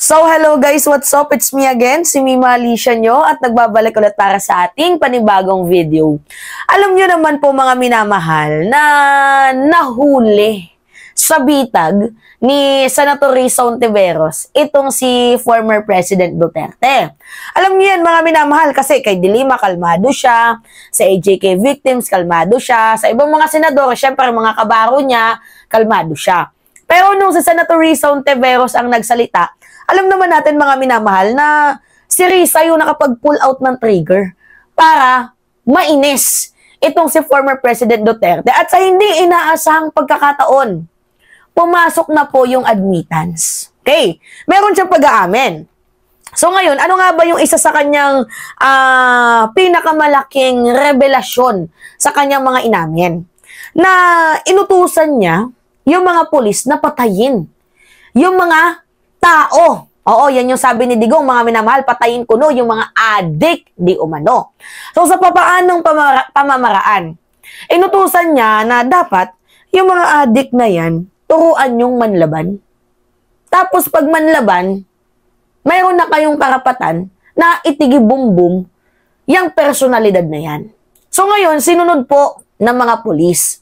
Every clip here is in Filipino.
So, hello guys, what's up? It's me again, si Mima Alicia nyo at nagbabalik ulit para sa ating panibagong video. Alam nyo naman po mga minamahal na nahuli sa bitag ni Senator Risa Hontiveros itong si former President Duterte. Alam nyo yan mga minamahal kasi kay Dilima kalmado siya, sa AJK victims kalmado siya, sa ibang mga senador, syempre mga kabaro niya, kalmado siya. Pero nung si Senator Risa Hontiveros ang nagsalita, alam naman natin mga minamahal na si Risa yung nakapag-pull out ng trigger para mainis itong si former President Duterte. At sa hindi inaasahang pagkakataon, pumasok na po yung admittance. Okay, meron siyang pag-aamin. So ngayon, ano nga ba yung isa sa kanyang pinakamalaking revelasyon sa kanyang mga inamin? Na inutusan niya yung mga pulis na patayin yung mga tao. Oo, yan yung sabi ni Digong, mga minamahal, patayin ko no, yung mga adik di umano. So sa papaanong pamamaraan, inutusan niya na dapat yung mga adik na yan, turuan yung manlaban. Tapos pag manlaban, mayroon na kayong karapatan na itigi-bum-bum yung personalidad na yan. So ngayon, sinunod po ng mga pulis.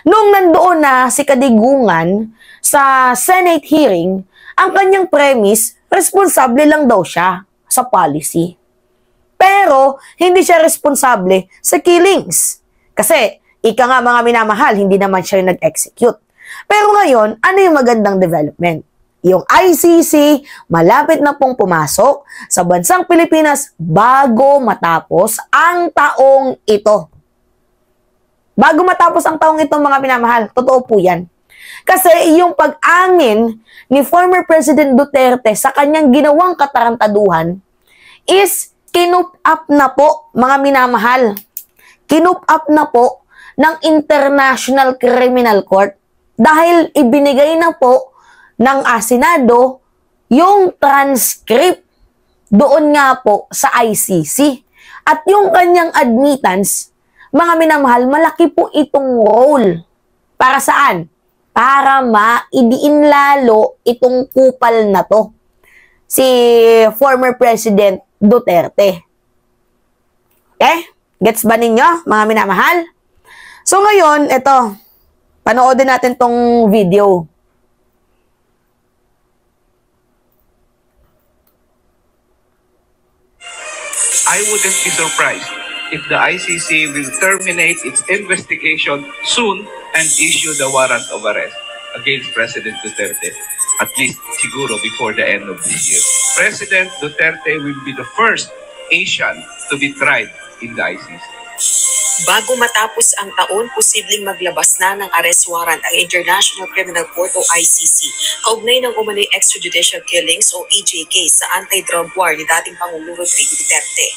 Nung nandoon na si Kadigungan sa Senate hearing, ang kanyang premise, responsable lang daw siya sa policy. Pero, hindi siya responsable sa killings. Kasi, ika nga mga minamahal, hindi naman siya nag-execute. Pero ngayon, ano yung magandang development? Yung ICC, malapit na pong pumasok sa bansang Pilipinas bago matapos ang taong ito. Bago matapos ang taong ito, mga minamahal, totoo po yan. Kasi yung pag-angin ni former President Duterte sa kanyang ginawang katarantaduhan is kinup up na po, mga minamahal. Kinup up na po ng International Criminal Court dahil ibinigay na po ng Senado yung transcript doon nga po sa ICC. At yung kanyang admittance, mga minamahal, malaki po itong role. Para saan? Para maidiin lalo itong kupal na to. Si former President Duterte. Okay? Gets ba ninyo, mga minamahal? So ngayon, ito. Panoodin natin tong video. I wouldn't be surprised if the ICC will terminate its investigation soon and issue the warrant of arrest against President Duterte, at least siguro before the end of this year. President Duterte will be the first Asian to be tried in the ICC. Bago matapos ang taon, posibleng maglabas na ng arrest warrant ang International Criminal Court o ICC kaugnay ng umano'y extrajudicial killings o EJK sa anti-drug war ni dating Pangulong Rodrigo Duterte.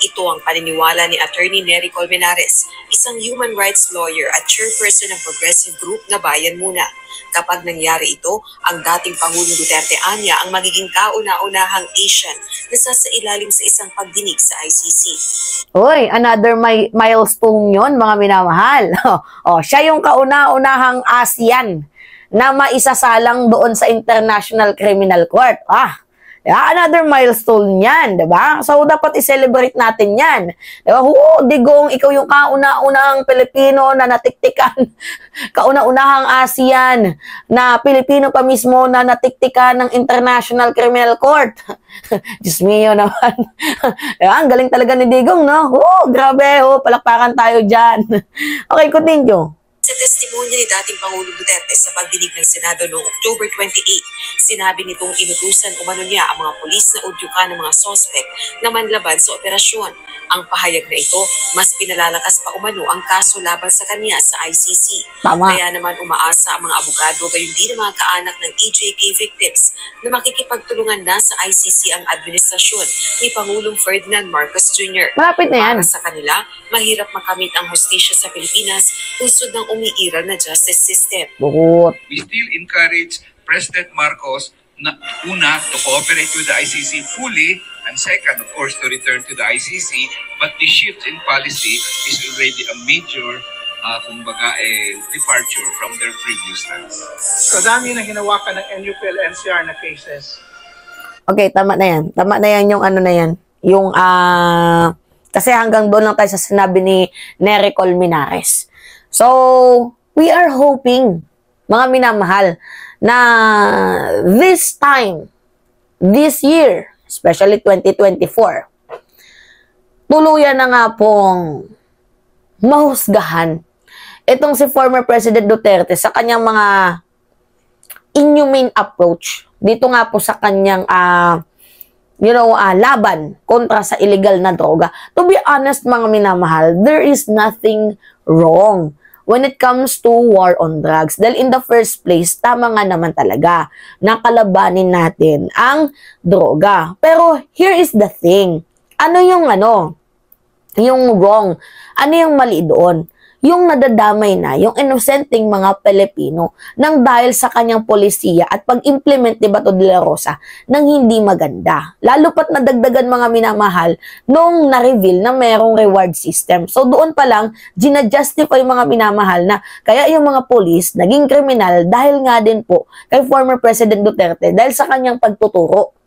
Ito ang paniniwala ni Attorney Nery Colmenares, isang human rights lawyer at chairperson ng progressive group na Bayan Muna. Kapag nangyari ito, ang dating Pangulong Duterte anya ang magiging kauna-unahang Asian na sasailalim sa isang pagdinig sa ICC. Uy, another milestone yon, mga minamahal. Siya yung kauna-unahang ASEAN na maisasalang doon sa International Criminal Court. Another milestone yan, diba? So, dapat i-celebrate natin yan. Diba? Digong, ikaw yung kauna-unahang Pilipino na natiktikan. Kauna-unahang ASEAN na Pilipino pa mismo na natiktikan ng International Criminal Court. Diyos mio naman. Diba? Ang galing talaga ni Digong, no? Grabe, palakpakan tayo dyan. Okay, continue. Sa testimonya ni dating Pangulong Duterte sa pagdinig ng Senado noong October 28, sinabi nitong inutusan umano niya ang mga pulis na udyukan ng mga sospek na manlaban sa operasyon. Ang pahayag na ito, mas pinalalakas pa umano ang kaso laban sa kanya sa ICC. Tama. Kaya naman umaasa ang mga abogado gayon din ang mga kaanak ng EJK victims na makikipagtulungan na sa ICC ang administrasyon ni Pangulong Ferdinand Marcos Jr. Malapit na yan. Para sa kanila, mahirap makamit ang hustisya sa Pilipinas usod ng umiiral na justice system. Bukod. We still encourage President Marcos na una, to cooperate with the ICC fully, and second, of course, to return to the ICC. But the shift in policy is already a major departure from their previous stance. Sa dami na hinawakan ng NUPL NCR na cases, Okay, tama na yan. Tama na yan yung ano na yan. Yung, kasi hanggang doon lang tayo sa sinabi ni Nery Colmenares. So, we are hoping, mga minamahal, na this time, this year, especially 2024, tuluyan na nga pong mahusgahan itong si former President Duterte sa kanyang mga inhumane approach dito nga po sa kanyang laban kontra sa illegal na droga. To be honest, mga minamahal, there is nothing wrong when it comes to war on drugs. Dahil in the first place, tama nga naman talaga na kalabanin natin ang droga. Pero here is the thing. Ano yung wrong? Ano yung mali doon? Yung nadadamay na, yung innocenteng mga Pilipino nang dahil sa kanyang polisiya at pag-implement ni Bato de la Rosa nang hindi maganda. Lalo pat nadagdagan, mga minamahal, nung na-reveal na merong reward system. So doon pa lang, ginajustify mga minamahal na kaya yung mga polis naging kriminal dahil nga din po kay former President Duterte dahil sa kanyang pagtuturo.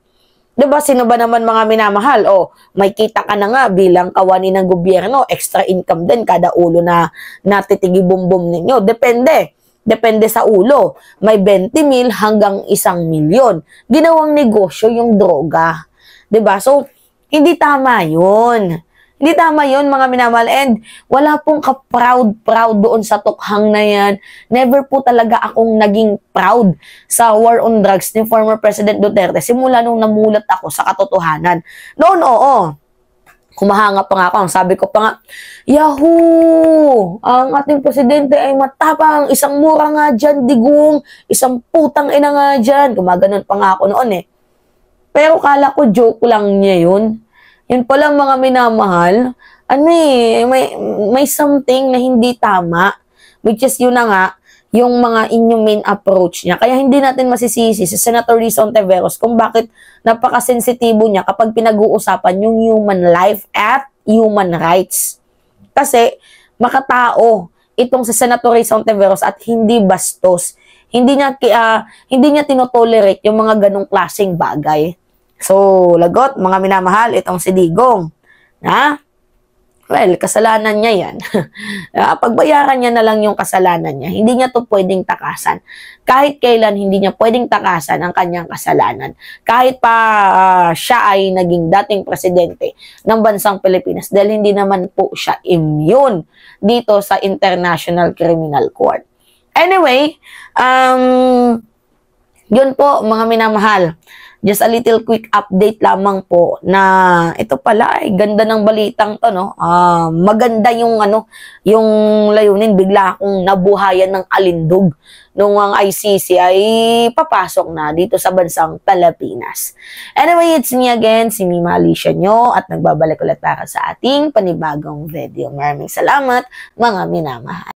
Diba, sino ba naman, mga minamahal? O, may kita ka na nga bilang kawani ng gobyerno, extra income din kada ulo na natitigi-bum-bum ninyo. Depende. Depende sa ulo. May 20 mil hanggang 1 milyon. Ginawang negosyo yung droga. Diba? So, hindi tama yun. Hindi tama yun, mga minamahal. And wala pong ka-proud doon sa tukhang na yan. Never po talaga akong naging proud sa war on drugs ni former President Duterte. Simula nung namulat ako sa katotohanan. Noon, oo. Kumahanga pa nga ako. Ang sabi ko pa nga, Yahoo! Ang ating presidente ay matapang. Isang mura nga dyan, digong. Isang putang ina nga dyan. Gumaganon pa nga ako noon eh. Pero kala ko joke lang niya yun. Yun palang, mga minamahal, may something na hindi tama, which is yun na nga, yung mga inhumane approach niya. Kaya hindi natin masisisi si Senator Risa Hontiveros kung bakit napakasensitibo niya kapag pinag-uusapan yung human life at human rights. Kasi makatao itong si Senator Risa Hontiveros at hindi bastos. Hindi niya tinotolerate yung mga ganong klaseng bagay. So, lagot, mga minamahal, itong si Digong. Well, kasalanan niya yan. Pagbayaran niya na lang yung kasalanan niya. Hindi niya to pwedeng takasan. Kahit kailan, hindi niya pwedeng takasan ang kanyang kasalanan. Kahit pa siya ay naging dating presidente ng bansang Pilipinas dahil hindi naman po siya immune dito sa International Criminal Court. Anyway, yun po, mga minamahal. Just a little quick update lamang po na ito pala ay ganda ng balitang to, no? Maganda yung yung layunin. Bigla akong nabuhayan ng alindog nung ang ICC ay papasok na dito sa bansang Pilipinas. Anyway, it's me again, si Mima Alicia nyo, at nagbabalik ulit para sa ating panibagong video. Maraming salamat, mga minamahal.